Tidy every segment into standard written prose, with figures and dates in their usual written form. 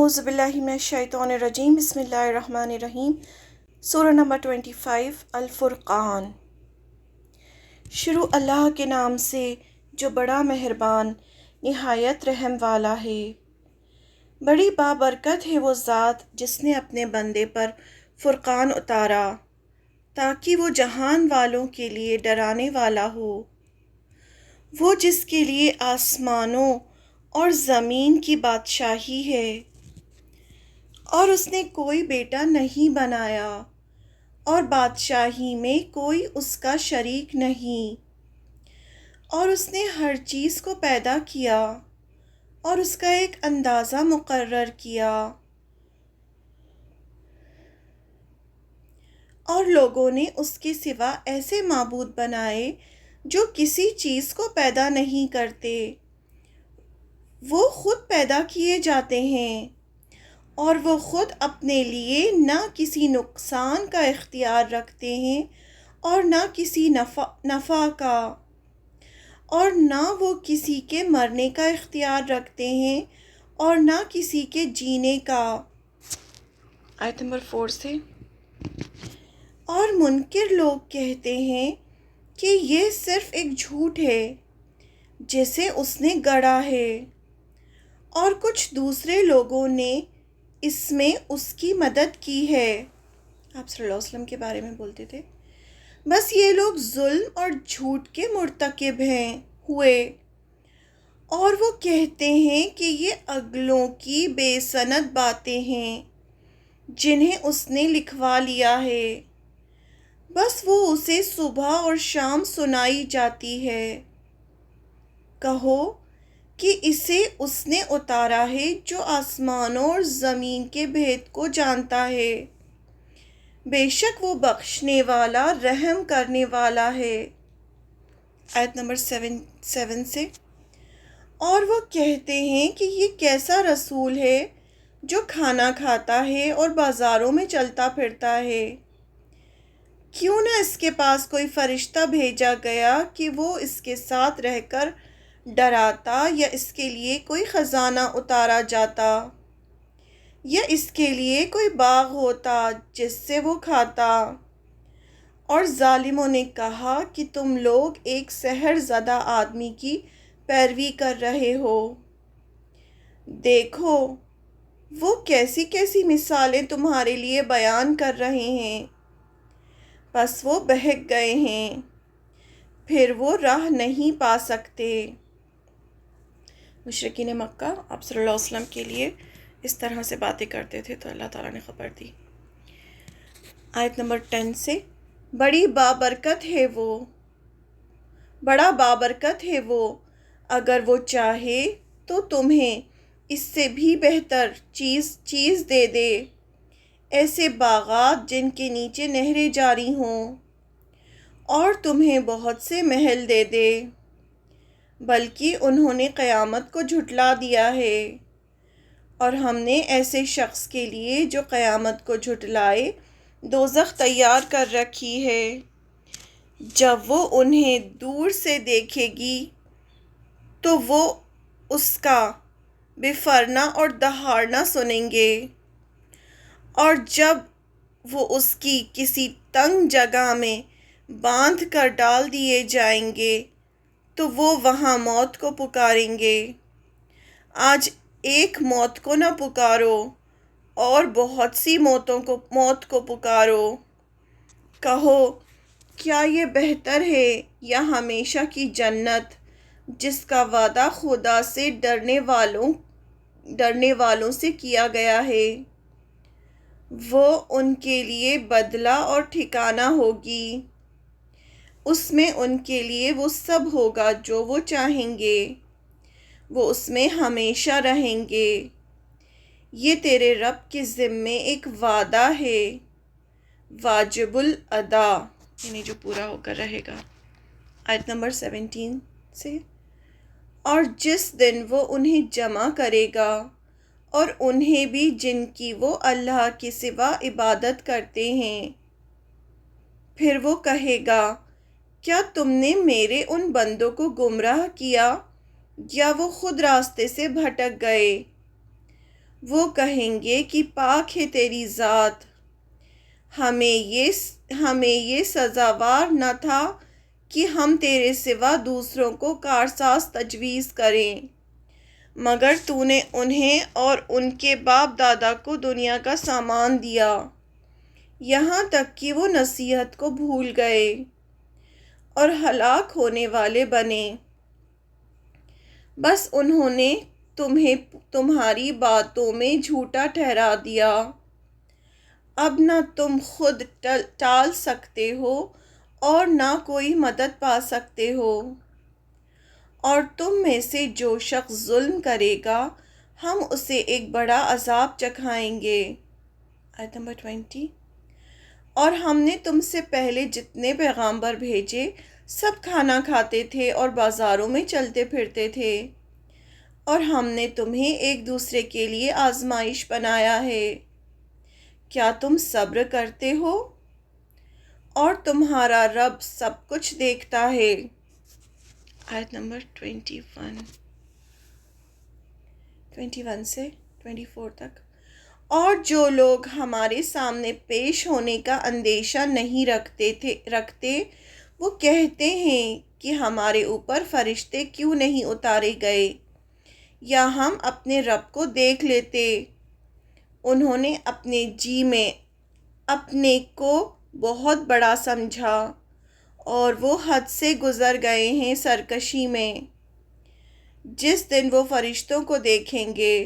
اعوذ باللہ من الشیطان الرجیم بسم اللہ الرحمن الرحیم سورہ نمبر 25 الفرقان۔ شروع اللہ کے نام سے جو بڑا مہربان نہایت رحم والا ہے۔ بڑی بابرکت ہے وہ ذات جس نے اپنے بندے پر فرقان اتارا تاکہ وہ جہان والوں کے لیے ڈرانے والا ہو۔ وہ جس کے لیے آسمانوں اور زمین کی بادشاہی ہے، اور اس نے کوئی بیٹا نہیں بنایا اور بادشاہی میں کوئی اس کا شریک نہیں، اور اس نے ہر چیز کو پیدا کیا اور اس کا ایک اندازہ مقرر کیا، اور لوگوں نے اس کے سوا ایسے معبود بنائے جو کسی چیز کو پیدا نہیں کرتے، وہ خود پیدا کیے جاتے ہیں، اور وہ خود اپنے لیے نہ کسی نقصان کا اختیار رکھتے ہیں اور نہ کسی نفع کا، اور نہ وہ کسی کے مرنے کا اختیار رکھتے ہیں اور نہ کسی کے جینے کا۔ آیت نمبر 4 سے۔ اور منکر لوگ کہتے ہیں کہ یہ صرف ایک جھوٹ ہے جسے اس نے گڑھا ہے، اور کچھ دوسرے لوگوں نے اس میں اس کی مدد کی ہے۔ آپ صلی اللہ علیہ وسلم کے بارے میں بولتے تھے، بس یہ لوگ ظلم اور جھوٹ کے مرتکب ہوئے، اور وہ کہتے ہیں کہ یہ اگلوں کی بے سند باتیں ہیں جنہیں اس نے لکھوا لیا ہے، بس وہ اسے صبح اور شام سنائی جاتی ہے۔ کہو کہ اسے اس نے اتارا ہے جو آسمانوں اور زمین کے بھید کو جانتا ہے، بے شک وہ بخشنے والا رحم کرنے والا ہے۔ آیت نمبر 7 سے۔ اور وہ کہتے ہیں کہ یہ کیسا رسول ہے جو کھانا کھاتا ہے اور بازاروں میں چلتا پھرتا ہے، کیوں نہ اس کے پاس کوئی فرشتہ بھیجا گیا کہ وہ اس کے ساتھ رہ کر ڈراتا، یا اس کے لیے کوئی خزانہ اتارا جاتا، یا اس کے لیے کوئی باغ ہوتا جس سے وہ کھاتا۔ اور ظالموں نے کہا کہ تم لوگ ایک سحر زدہ آدمی کی پیروی کر رہے ہو۔ دیکھو وہ کیسی کیسی مثالیں تمہارے لیے بیان کر رہے ہیں، بس وہ بہک گئے ہیں، پھر وہ راہ نہیں پا سکتے۔ مشرکین مکہ آپ صلی اللہ علیہ وسلم کے لیے اس طرح سے باتیں کرتے تھے تو اللہ تعالیٰ نے خبر دی۔ آیت نمبر 10 سے۔ بڑا بابرکت ہے وہ اگر وہ چاہے تو تمہیں اس سے بھی بہتر چیز دے دے، ایسے باغات جن کے نیچے نہریں جاری ہوں، اور تمہیں بہت سے محل دے دے، بلکہ انہوں نے قیامت کو جھٹلا دیا ہے، اور ہم نے ایسے شخص کے لیے جو قیامت کو جھٹلائے دوزخ تیار کر رکھی ہے، جب وہ انہیں دور سے دیکھے گی تو وہ اس کا بفرنا اور دہاڑنا سنیں گے، اور جب وہ اس کی کسی تنگ جگہ میں باندھ کر ڈال دیے جائیں گے تو وہ وہاں موت کو پکاریں گے۔ آج ایک موت کو نہ پکارو اور بہت سی موت کو پکارو۔ کہو کیا یہ بہتر ہے یا ہمیشہ کی جنت جس کا وعدہ خدا سے ڈرنے والوں سے کیا گیا ہے، وہ ان کے لیے بدلہ اور ٹھکانہ ہوگی، اس میں ان کے لیے وہ سب ہوگا جو وہ چاہیں گے، وہ اس میں ہمیشہ رہیں گے۔ یہ تیرے رب کے ذمے ایک وعدہ ہے واجب الادا، یعنی جو پورا ہو کر رہے گا۔ آیت نمبر 17 سے۔ اور جس دن وہ انہیں جمع کرے گا، اور انہیں بھی جن کی وہ اللہ کے سوا عبادت کرتے ہیں، پھر وہ کہے گا کیا تم نے میرے ان بندوں کو گمراہ کیا یا وہ خود راستے سے بھٹک گئے؟ وہ کہیں گے کہ پاک ہے تیری ذات، ہمیں یہ سزاوار نہ تھا کہ ہم تیرے سوا دوسروں کو کارساز تجویز کریں، مگر تو نے انہیں اور ان کے باپ دادا کو دنیا کا سامان دیا، یہاں تک کہ وہ نصیحت کو بھول گئے اور ہلاک ہونے والے بنے۔ بس انہوں نے تمہیں تمہاری باتوں میں جھوٹا ٹھہرا دیا۔ اب نہ تم خود ٹال سکتے ہو اور نہ کوئی مدد پا سکتے ہو، اور تم میں سے جو شخص ظلم کرے گا ہم اسے ایک بڑا عذاب چکھائیں گے۔ آیت نمبر 20۔ اور ہم نے تم سے پہلے جتنے پیغامبر بھیجے سب کھانا کھاتے تھے اور بازاروں میں چلتے پھرتے تھے، اور ہم نے تمہیں ایک دوسرے کے لیے آزمائش بنایا ہے۔ کیا تم صبر کرتے ہو؟ اور تمہارا رب سب کچھ دیکھتا ہے۔ آیت نمبر 21 سے 24 تک۔ اور جو لوگ ہمارے سامنے پیش ہونے کا اندیشہ نہیں رکھتے وہ کہتے ہیں کہ ہمارے اوپر فرشتے کیوں نہیں اتارے گئے یا ہم اپنے رب کو دیکھ لیتے۔ انہوں نے اپنے جی میں اپنے کو بہت بڑا سمجھا اور وہ حد سے گزر گئے ہیں سرکشی میں۔ جس دن وہ فرشتوں کو دیکھیں گے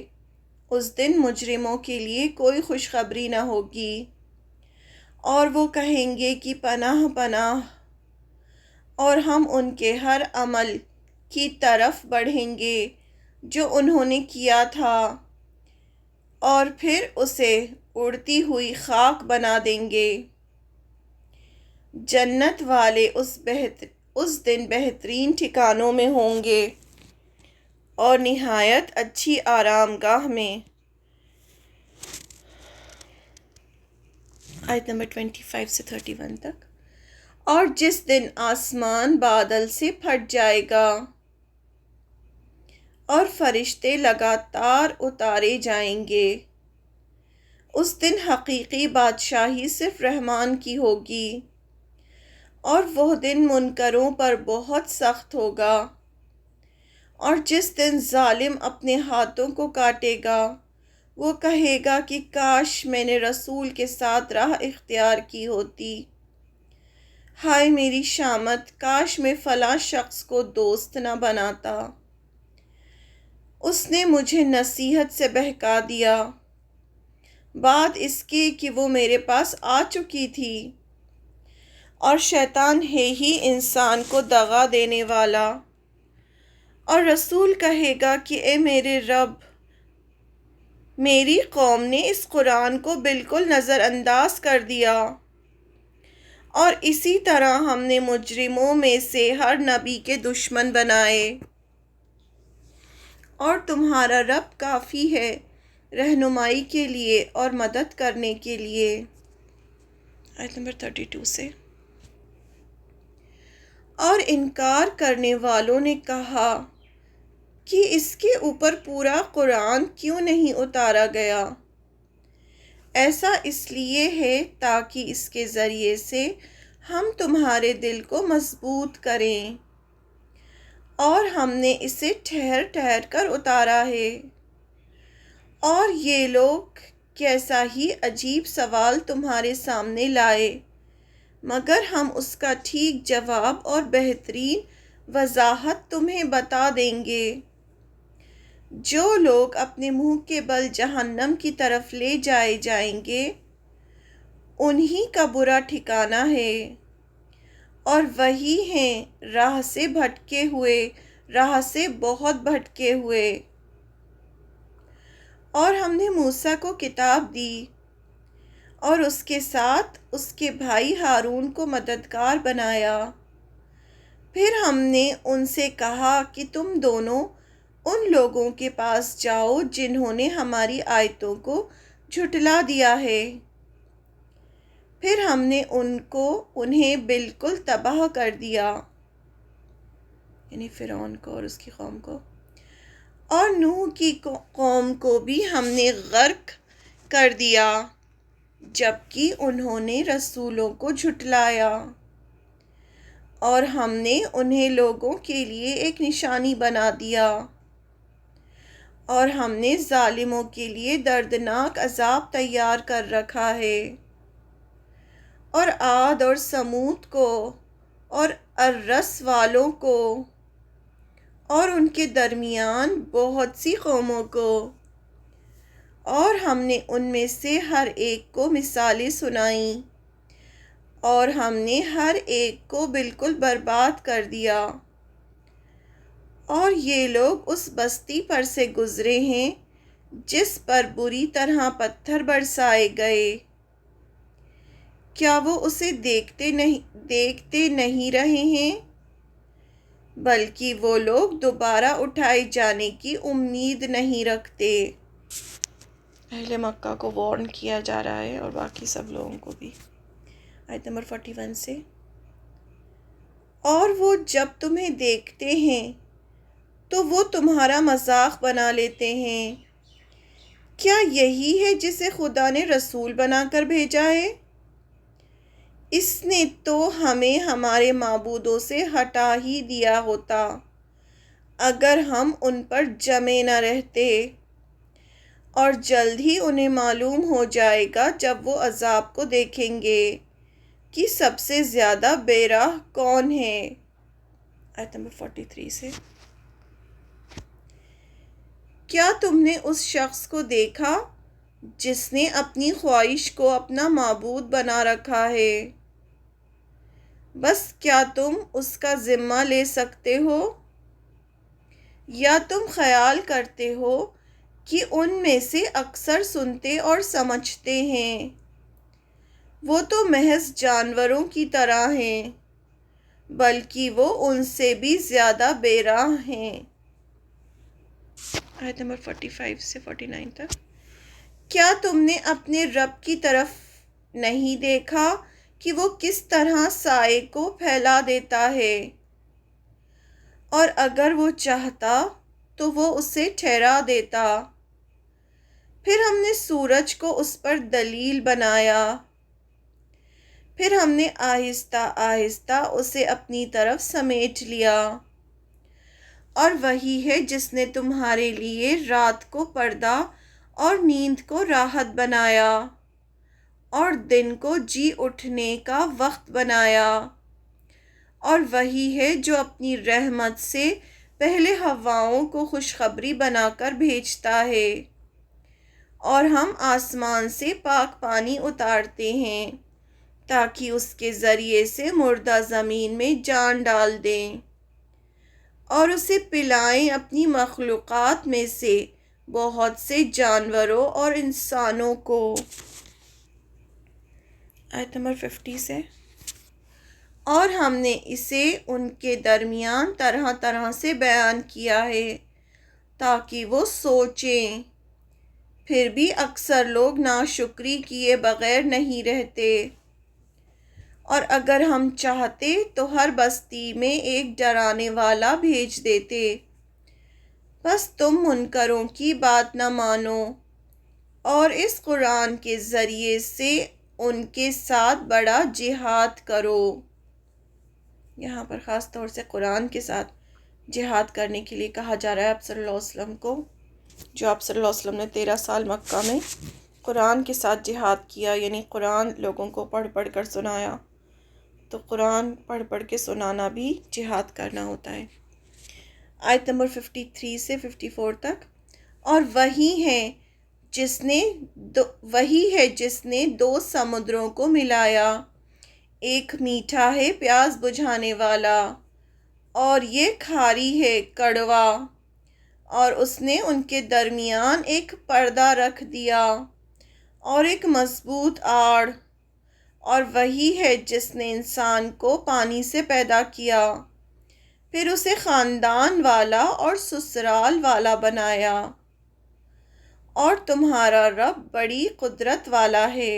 اس دن مجرموں کے لیے کوئی خوشخبری نہ ہوگی، اور وہ کہیں گے کہ پناہ پناہ، اور ہم ان کے ہر عمل کی طرف بڑھیں گے جو انہوں نے کیا تھا، اور پھر اسے اڑتی ہوئی خاک بنا دیں گے۔ جنت والے اس دن بہترین ٹھکانوں میں ہوں گے اور نہایت اچھی آرام گاہ میں۔ آیت نمبر 25 سے 31 تک۔ اور جس دن آسمان بادل سے پھٹ جائے گا اور فرشتے لگاتار اتارے جائیں گے، اس دن حقیقی بادشاہی صرف رحمان کی ہوگی، اور وہ دن منکروں پر بہت سخت ہوگا۔ اور جس دن ظالم اپنے ہاتھوں کو کاٹے گا وہ کہے گا کہ کاش میں نے رسول کے ساتھ راہ اختیار کی ہوتی، ہائے میری شامت، کاش میں فلاں شخص کو دوست نہ بناتا، اس نے مجھے نصیحت سے بہکا دیا بعد اس کے کہ وہ میرے پاس آ چکی تھی۔ اور شیطان ہے ہی انسان کو دغا دینے والا۔ اور رسول کہے گا کہ اے میرے رب، میری قوم نے اس قرآن کو بالکل نظر انداز کر دیا، اور اسی طرح ہم نے مجرموں میں سے ہر نبی کے دشمن بنائے، اور تمہارا رب کافی ہے رہنمائی کے لیے اور مدد کرنے کے لیے۔ آیت نمبر 32 سے۔ اور انکار کرنے والوں نے کہا کہ اس کے اوپر پورا قرآن کیوں نہیں اتارا گیا؟ ایسا اس لیے ہے تاکہ اس کے ذریعے سے ہم تمہارے دل کو مضبوط کریں، اور ہم نے اسے ٹھہر ٹھہر کر اتارا ہے۔ اور یہ لوگ کیسا ہی عجیب سوال تمہارے سامنے لائے، مگر ہم اس کا ٹھیک جواب اور بہترین وضاحت تمہیں بتا دیں گے۔ جو لوگ اپنے منہ کے بل جہنم کی طرف لے جائے جائیں گے انہی کا برا ٹھکانہ ہے، اور وہی ہیں راہ سے بھٹکے ہوئے، راہ سے بہت بھٹکے ہوئے۔ اور ہم نے موسیٰ کو کتاب دی اور اس کے ساتھ اس کے بھائی ہارون کو مددگار بنایا۔ پھر ہم نے ان سے کہا کہ تم دونوں ان لوگوں کے پاس جاؤ جنہوں نے ہماری آیتوں کو جھٹلا دیا ہے۔ پھر ہم نے انہیں بالکل تباہ کر دیا، یعنی فرعون کو اور اس کی قوم کو، اور نوح کی قوم کو بھی ہم نے غرق کر دیا جبکہ انہوں نے رسولوں کو جھٹلایا، اور ہم نے انہیں لوگوں کے لیے ایک نشانی بنا دیا، اور ہم نے ظالموں کے لیے دردناک عذاب تیار کر رکھا ہے۔ اور عاد اور سمود کو اور ارس والوں کو اور ان کے درمیان بہت سی قوموں کو، اور ہم نے ان میں سے ہر ایک کو مثالیں سنائیں، اور ہم نے ہر ایک کو بالکل برباد کر دیا۔ اور یہ لوگ اس بستی پر سے گزرے ہیں جس پر بری طرح پتھر برسائے گئے، کیا وہ اسے دیکھتے نہیں رہے ہیں؟ بلکہ وہ لوگ دوبارہ اٹھائے جانے کی امید نہیں رکھتے۔ اہل مکہ کو وارن کیا جا رہا ہے اور باقی سب لوگوں کو بھی۔ آیت نمبر 41 سے، اور وہ جب تمہیں دیکھتے ہیں تو وہ تمہارا مذاق بنا لیتے ہیں۔ کیا یہی ہے جسے خدا نے رسول بنا کر بھیجا ہے؟ اس نے تو ہمیں ہمارے معبودوں سے ہٹا ہی دیا ہوتا اگر ہم ان پر جمے نہ رہتے، اور جلد ہی انہیں معلوم ہو جائے گا جب وہ عذاب کو دیکھیں گے کہ سب سے زیادہ بے راہ کون ہے۔ آیت نمبر 43 سے، کیا تم نے اس شخص کو دیکھا جس نے اپنی خواہش کو اپنا معبود بنا رکھا ہے؟ بس کیا تم اس کا ذمہ لے سکتے ہو؟ یا تم خیال کرتے ہو کہ ان میں سے اکثر سنتے اور سمجھتے ہیں؟ وہ تو محض جانوروں کی طرح ہیں، بلکہ وہ ان سے بھی زیادہ بے راہ ہیں۔ آیت نمبر 45 سے 49 تک، کیا تم نے اپنے رب کی طرف نہیں دیکھا کہ وہ کس طرح سائے کو پھیلا دیتا ہے، اور اگر وہ چاہتا تو وہ اسے ٹھہرا دیتا؟ پھر ہم نے سورج کو اس پر دلیل بنایا، پھر ہم نے آہستہ آہستہ اسے اپنی طرف سمیٹ لیا۔ اور وہی ہے جس نے تمہارے لیے رات کو پردہ اور نیند کو راحت بنایا، اور دن کو جی اٹھنے کا وقت بنایا۔ اور وہی ہے جو اپنی رحمت سے پہلے ہواؤں کو خوشخبری بنا کر بھیجتا ہے، اور ہم آسمان سے پاک پانی اتارتے ہیں تاکہ اس کے ذریعے سے مردہ زمین میں جان ڈال دیں، اور اسے پلائیں اپنی مخلوقات میں سے بہت سے جانوروں اور انسانوں کو۔ آیت نمبر 50 سے، اور ہم نے اسے ان کے درمیان طرح طرح سے بیان کیا ہے تاکہ وہ سوچیں، پھر بھی اکثر لوگ ناشکری کیے بغیر نہیں رہتے۔ اور اگر ہم چاہتے تو ہر بستی میں ایک ڈرانے والا بھیج دیتے، بس تم منکروں کی بات نہ مانو اور اس قرآن کے ذریعے سے ان کے ساتھ بڑا جہاد کرو۔ یہاں پر خاص طور سے قرآن کے ساتھ جہاد کرنے کے لیے کہا جا رہا ہے آپ صلی اللہ علیہ وسلم کو، جو آپ صلی اللہ علیہ وسلم نے 13 سال مکہ میں قرآن کے ساتھ جہاد کیا، یعنی قرآن لوگوں کو پڑھ پڑھ کر سنایا۔ تو قرآن پڑھ پڑھ کے سنانا بھی جہاد کرنا ہوتا ہے۔ آیت نمبر 53 سے 54 تک، اور وہی ہے جس نے دو سمندروں کو ملایا، ایک میٹھا ہے پیاس بجھانے والا، اور یہ کھاری ہے کڑوا، اور اس نے ان کے درمیان ایک پردہ رکھ دیا اور ایک مضبوط آڑ۔ اور وہی ہے جس نے انسان کو پانی سے پیدا کیا، پھر اسے خاندان والا اور سسرال والا بنایا، اور تمہارا رب بڑی قدرت والا ہے۔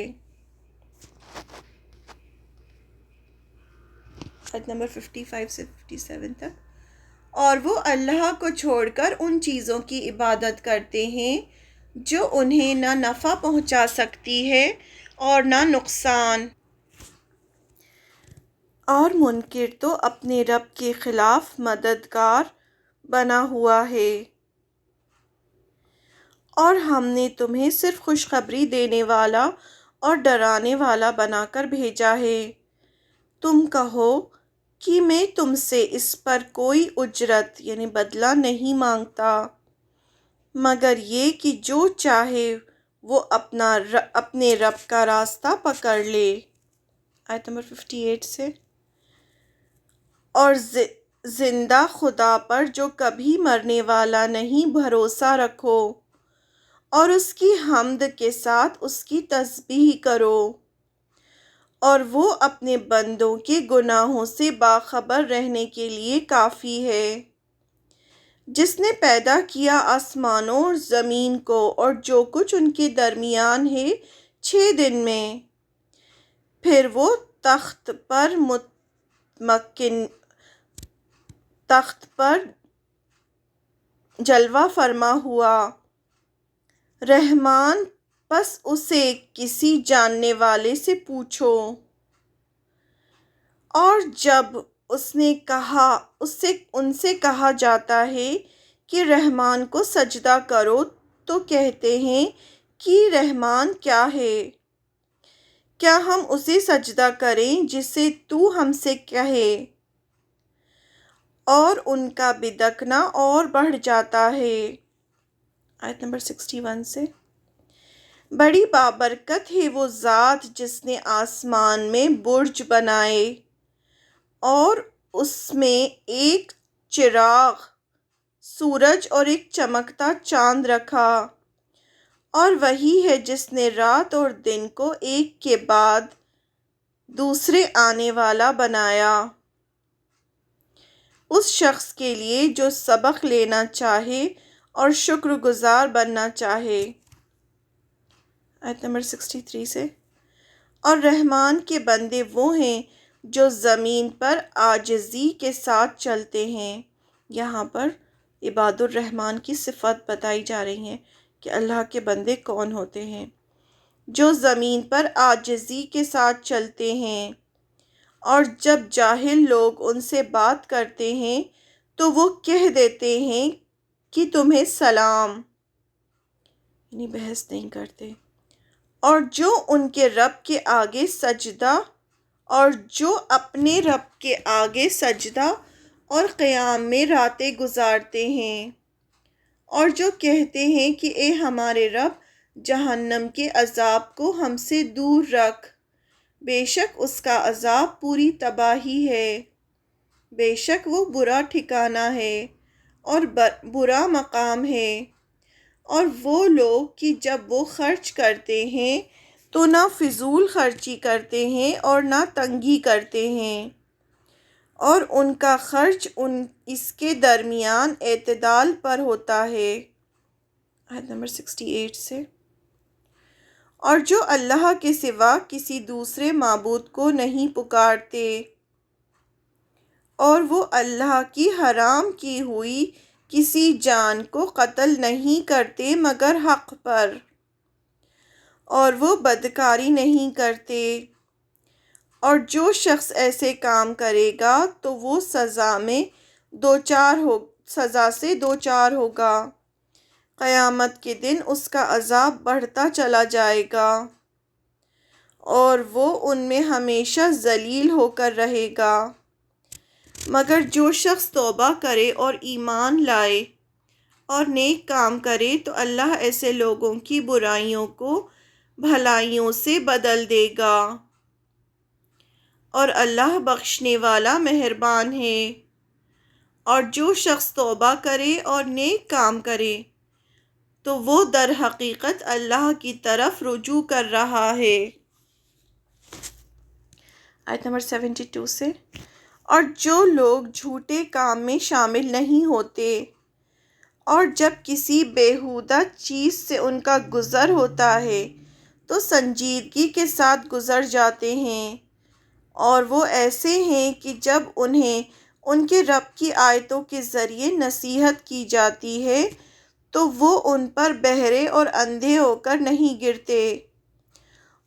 آیت نمبر 55 سے 57 تک، اور وہ اللہ کو چھوڑ کر ان چیزوں کی عبادت کرتے ہیں جو انہیں نہ نفع پہنچا سکتی ہے اور نہ نقصان۔ اور منکر تو اپنے رب کے خلاف مددگار بنا ہوا ہے۔ اور ہم نے تمہیں صرف خوشخبری دینے والا اور ڈرانے والا بنا کر بھیجا ہے۔ تم کہو کہ میں تم سے اس پر کوئی اجرت یعنی بدلہ نہیں مانگتا، مگر یہ کہ جو چاہے وہ اپنے رب کا راستہ پکڑ لے۔ آیت نمبر 58 سے۔ اور زندہ خدا پر جو کبھی مرنے والا نہیں بھروسہ رکھو، اور اس کی حمد کے ساتھ اس کی تسبیح کرو، اور وہ اپنے بندوں کے گناہوں سے باخبر رہنے کے لیے کافی ہے، جس نے پیدا کیا آسمانوں اور زمین کو اور جو کچھ ان کے درمیان ہے 6 دن میں، پھر وہ تخت پر جلوہ فرما ہوا رحمان، پس اسے کسی جاننے والے سے پوچھو۔ اور جب ان سے کہا جاتا ہے کہ رحمان کو سجدہ کرو تو کہتے ہیں کہ رحمان کیا ہے؟ کیا ہم اسے سجدہ کریں جسے تو ہم سے کہے؟ اور ان کا بدکنا اور بڑھ جاتا ہے۔ آیت نمبر 61 سے۔ بڑی بابرکت ہے وہ ذات جس نے آسمان میں برج بنائے اور اس میں ایک چراغ سورج اور ایک چمکتا چاند رکھا، اور وہی ہے جس نے رات اور دن کو ایک کے بعد دوسرے آنے والا بنایا، اس شخص کے لیے جو سبق لینا چاہے اور شکر گزار بننا چاہے۔ آیت نمبر 63 سے۔ اور رحمان کے بندے وہ ہیں جو زمین پر عاجزی کے ساتھ چلتے ہیں۔ یہاں پر عباد الرحمن کی صفت بتائی جا رہی ہیں کہ اللہ کے بندے کون ہوتے ہیں۔ جو زمین پر عاجزی کے ساتھ چلتے ہیں، اور جب جاہل لوگ ان سے بات کرتے ہیں تو وہ کہہ دیتے ہیں کہ تمہیں سلام، یعنی بحث نہیں کرتے۔ اور جو ان کے رب کے آگے سجدہ اور قیام میں راتیں گزارتے ہیں، اور جو کہتے ہیں کہ اے ہمارے رب، جہنم کے عذاب کو ہم سے دور رکھ، بے شک اس کا عذاب پوری تباہی ہے، بے شک وہ برا ٹھکانہ ہے اور برا مقام ہے۔ اور وہ لوگ کہ جب وہ خرچ کرتے ہیں تو نہ فضول خرچی کرتے ہیں اور نہ تنگی کرتے ہیں، اور ان کا خرچ اس کے درمیان اعتدال پر ہوتا ہے۔ آیت نمبر 68 سے۔ اور جو اللہ کے سوا کسی دوسرے معبود کو نہیں پکارتے، اور وہ اللہ کی حرام کی ہوئی کسی جان کو قتل نہیں کرتے مگر حق پر، اور وہ بدکاری نہیں کرتے، اور جو شخص ایسے کام کرے گا تو وہ سزا سے دوچار ہوگا، قیامت کے دن اس کا عذاب بڑھتا چلا جائے گا اور وہ ان میں ہمیشہ ذلیل ہو کر رہے گا۔ مگر جو شخص توبہ کرے اور ایمان لائے اور نیک کام کرے تو اللہ ایسے لوگوں کی برائیوں کو بھلائیوں سے بدل دے گا، اور اللہ بخشنے والا مہربان ہے۔ اور جو شخص توبہ کرے اور نیک کام کرے تو وہ در حقیقت اللہ کی طرف رجوع کر رہا ہے۔ آیت نمبر 72 سے۔ اور جو لوگ جھوٹے کام میں شامل نہیں ہوتے، اور جب کسی بیہودہ چیز سے ان کا گزر ہوتا ہے تو سنجیدگی کے ساتھ گزر جاتے ہیں، اور وہ ایسے ہیں کہ جب انہیں ان کے رب کی آیتوں کے ذریعے نصیحت کی جاتی ہے تو وہ ان پر بہرے اور اندھے ہو کر نہیں گرتے،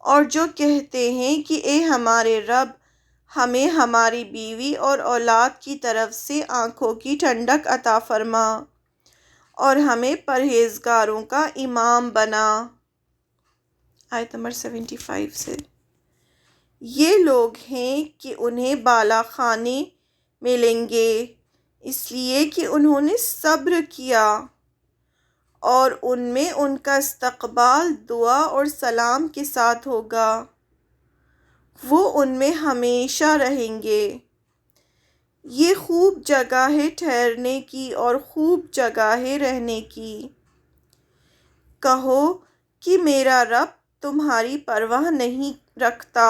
اور جو کہتے ہیں کہ اے ہمارے رب، ہمیں ہماری بیوی اور اولاد کی طرف سے آنکھوں کی ٹھنڈک عطا فرما اور ہمیں پرہیزگاروں کا امام بنا۔ آیت نمبر 75 سے۔ یہ لوگ ہیں کہ انہیں بالا خانے ملیں گے، اس لیے کہ انہوں نے صبر کیا، اور ان میں ان کا استقبال دعا اور سلام کے ساتھ ہوگا، وہ ان میں ہمیشہ رہیں گے۔ یہ خوب جگہ ہے ٹھہرنے کی اور خوب جگہ ہے رہنے کی۔ کہو کہ میرا رب تمہاری پرواہ نہیں رکھتا،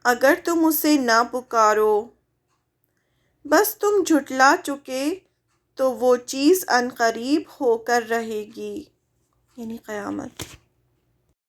اگر تم اسے نہ پکارو۔ بس تم جھٹلا چکے تو وہ چیز عنقریب ہو کر رہے گی، یعنی قیامت۔